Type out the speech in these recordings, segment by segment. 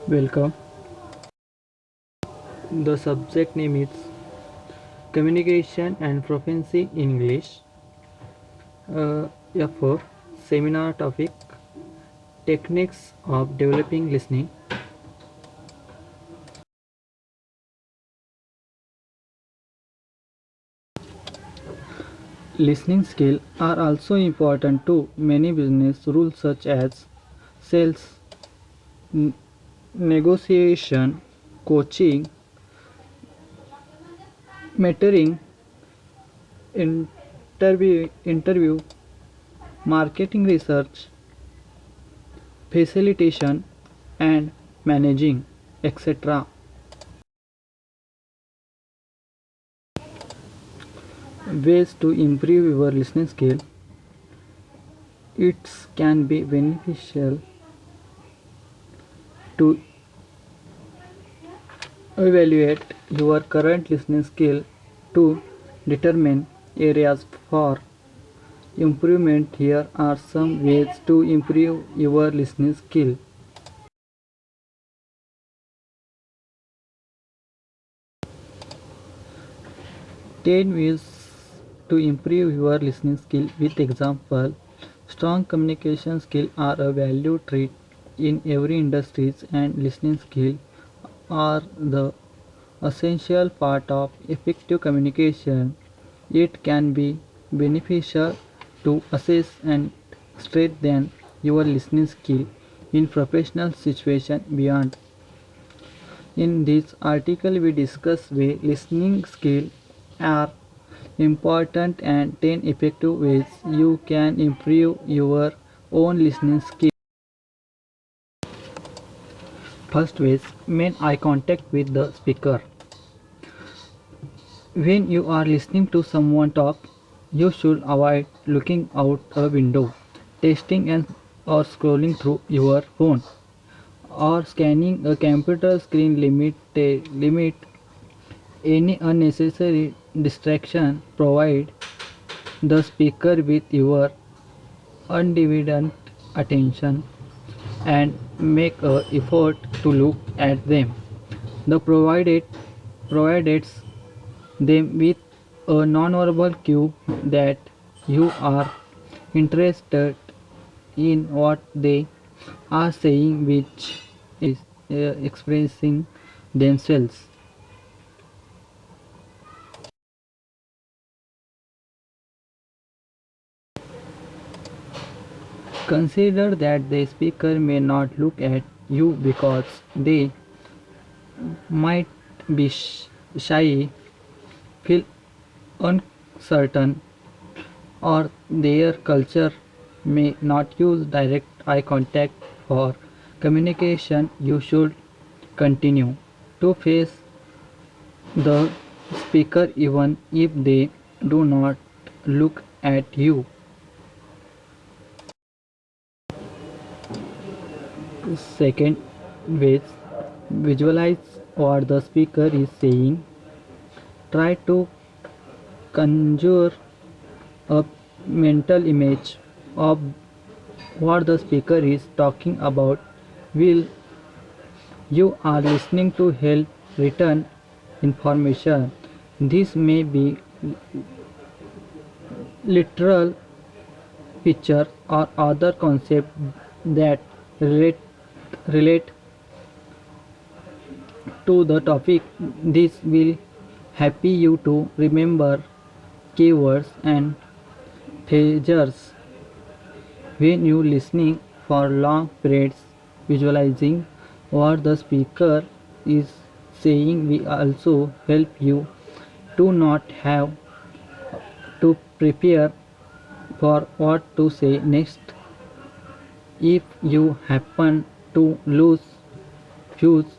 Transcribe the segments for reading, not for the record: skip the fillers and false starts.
Welcome. The subject name is Communication and Proficiency in English. F4 Seminar topic Techniques of Developing Listening. Listening skills are also important to many business rules such as sales, n- negotiation, coaching, mentoring, interview, marketing research, facilitation, and managing, etc. Ways to improve your listening skill. It can be beneficial to evaluate your current listening skill to determine areas for improvement. Here are some ways to improve your listening skill. 10 ways to improve your listening skill with example. Strong communication skills are a value trait in every industry, and listening skills are the essential part of effective communication. It can be beneficial to assess and strengthen your listening skill in professional situations beyond. In this article, we discuss why listening skills are important and 10 effective ways you can improve your own listening skill. First way, make eye contact with the speaker. When you are listening to someone talk, you should avoid looking out a window, texting and or scrolling through your phone, or scanning a computer screen. Limit any unnecessary distraction. Provide the speaker with your undivided attention and make a effort to look at them. The provided them with a nonverbal cue that you are interested in what they are saying, which is expressing themselves. Consider that the speaker may not look at you because they might be shy, feel uncertain, or their culture may not use direct eye contact for communication. You should continue to face the speaker even if they do not look at you. Second way, visualize what the speaker is saying. Try to conjure a mental image of what the speaker is talking about while you are listening to help return information. This may be literal picture or other concept that relate to the topic. This will help you to remember keywords and phrases when you listening for long periods. Visualizing what the speaker is saying will also help you to not have to prepare for what to say next. If you happen to lose fuse,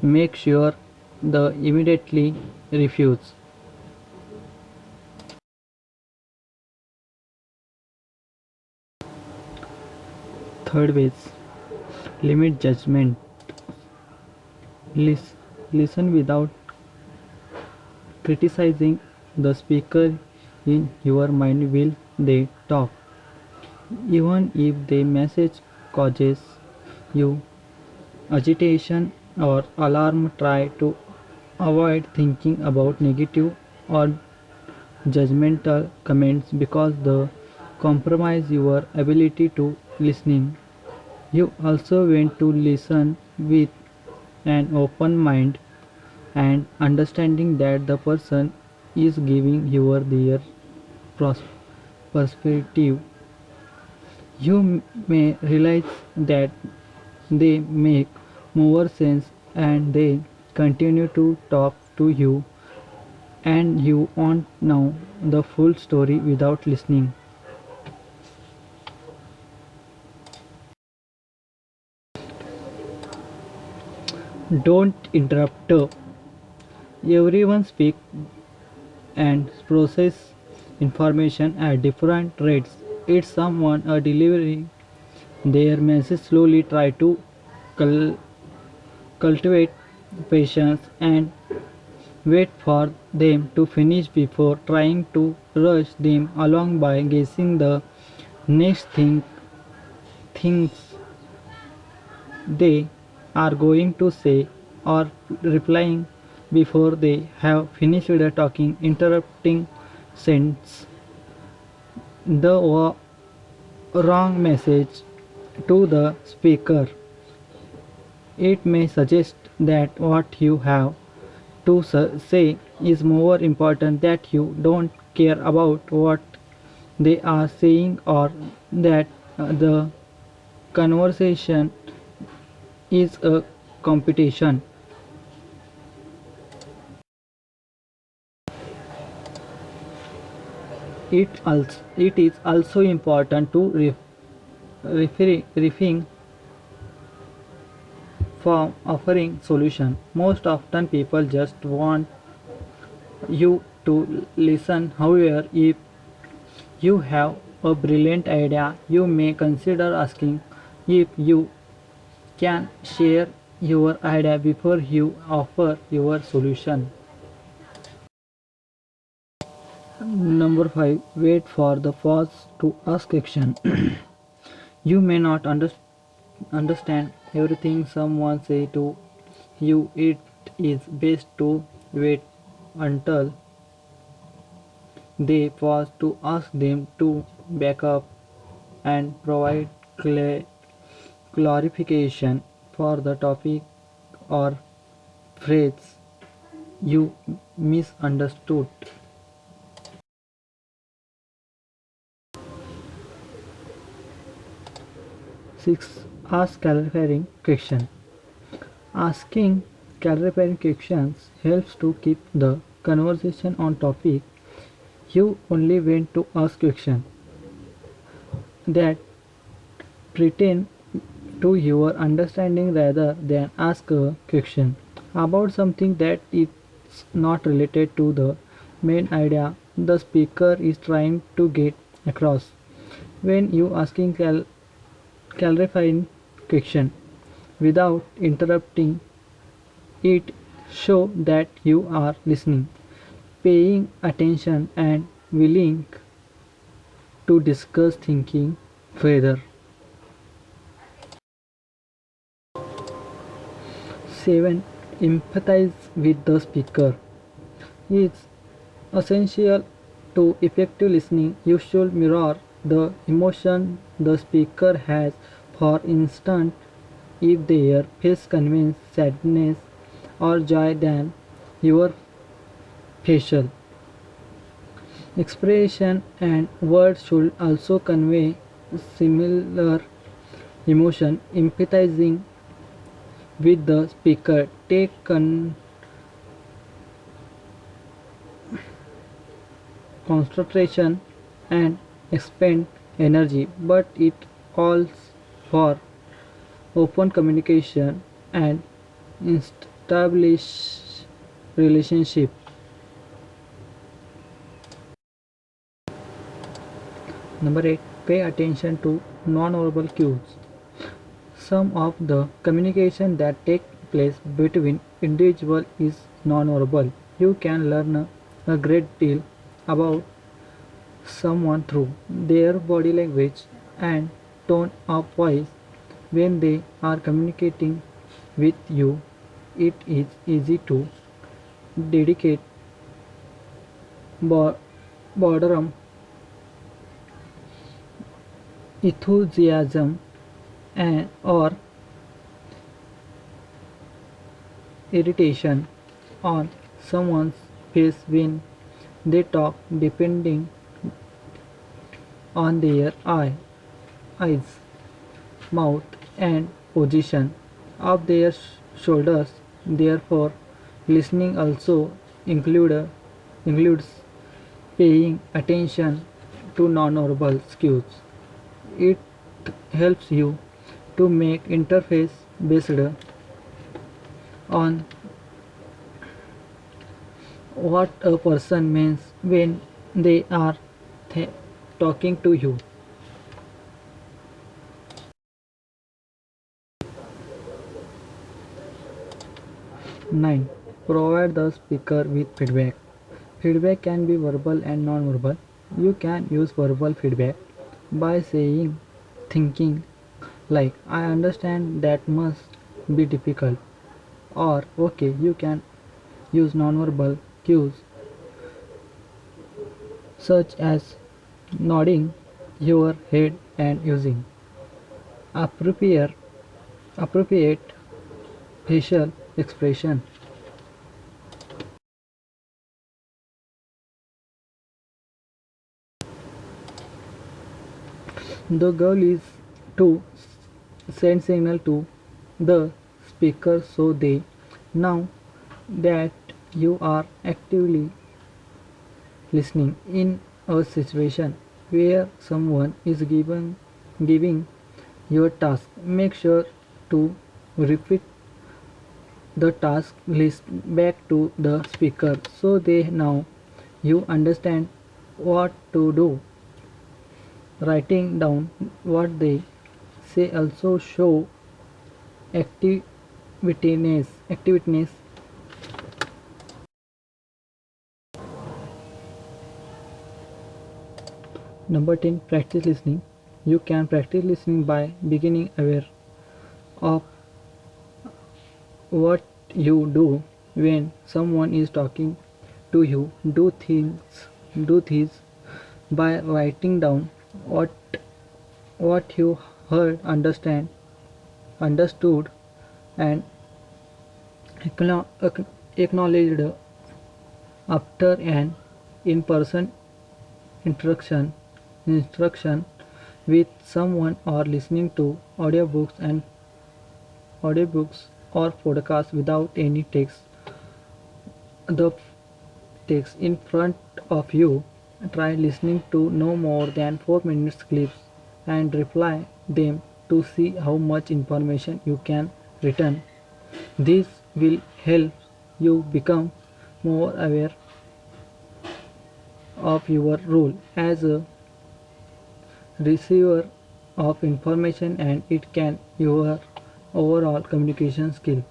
make sure the immediately refuse. Third ways, limit judgment. Listen without criticizing the speaker in your mind while they talk. Even if the message causes you agitation, or alarm. Try to avoid thinking about negative or judgmental comments because they compromise your ability to listening. You also want to listen with an open mind and understanding that the person is giving you their pros- perspective. You may realize that they make more sense and they continue to talk to you and you want now the full story without listening. Don't interrupt. Everyone speaks and process information at different rates. If someone are delivering their message slowly, try to cul- cultivate patience and wait for them to finish before trying to rush them along by guessing the next things they are going to say or replying before they have finished the talking. Interrupting sends the wrong message to the speaker. It may suggest that what you have to say is more important, that you don't care about what they are saying, or that the conversation is a competition. It is also important to refrain from offering solution. Most often people just want you to listen. However, if you have a brilliant idea, you may consider asking if you can share your idea before you offer your solution. Number 5. Wait for the pause to ask question. You may not understand everything someone say to you. It is best to wait until they pause to ask them to back up and provide clarification for the topic or phrase you misunderstood. 6. Ask clarifying question. Asking clarifying questions helps to keep the conversation on topic. You only want to ask questions that pertain to your understanding rather than ask a question about something that is not related to the main idea the speaker is trying to get across. When you asking clarifying question without interrupting it show that you are listening, paying attention and willing to discuss thinking further. 7. Empathize with the speaker. It's essential to effective listening. You should mirror the emotion the speaker has. For instance, if their face conveys sadness or joy, then your facial expression and words should also convey similar emotion. Empathizing with the speaker take concentration and expend energy, but it calls for open communication and establish relationship. Number 8. Pay attention to non-verbal cues. Some of the communication that take place between individuals is non-verbal. You can learn a great deal about someone through their body language and tone of voice when they are communicating. with you. It is easy to dedicate bo- boredom, enthusiasm, or irritation on someone's face when they talk, depending on their eyes, mouth, and position of their shoulders. Therefore, listening also includes paying attention to nonverbal cues. It helps you to make interface based on what a person means when they are th- talking to you. 9. Provide the speaker with feedback. Feedback can be verbal and non-verbal. You can use verbal feedback by saying, thinking like, I understand that must be difficult, or okay. You can use non-verbal cues such as nodding your head and using appropriate appropriate facial expression. The goal is to send signal to the speaker so they know that you are actively listening. In a situation where someone is giving you a task, make sure to repeat the task list back to the speaker so they know you understand what to do. Writing down what they say also show activeness. Number 10. Practice listening. You can practice listening by beginning aware of what you do when someone is talking to you. Do this by writing down what you heard, understood, and acknowledged after an in-person instruction with someone, or listening to audiobooks or podcasts without any text. The text in front of you. Try listening to no more than 4 minutes clips and reply them to see how much information you can retain. This will help you become more aware of your role as a receiver of information, and it can your overall communication skill.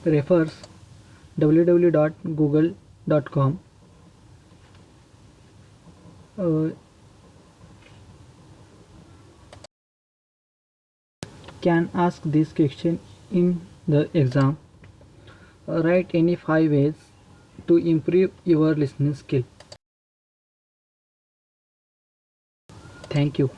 Refers www.google.com. uh, can ask this question in the exam. Write any 5 ways to improve your listening skill. Thank you.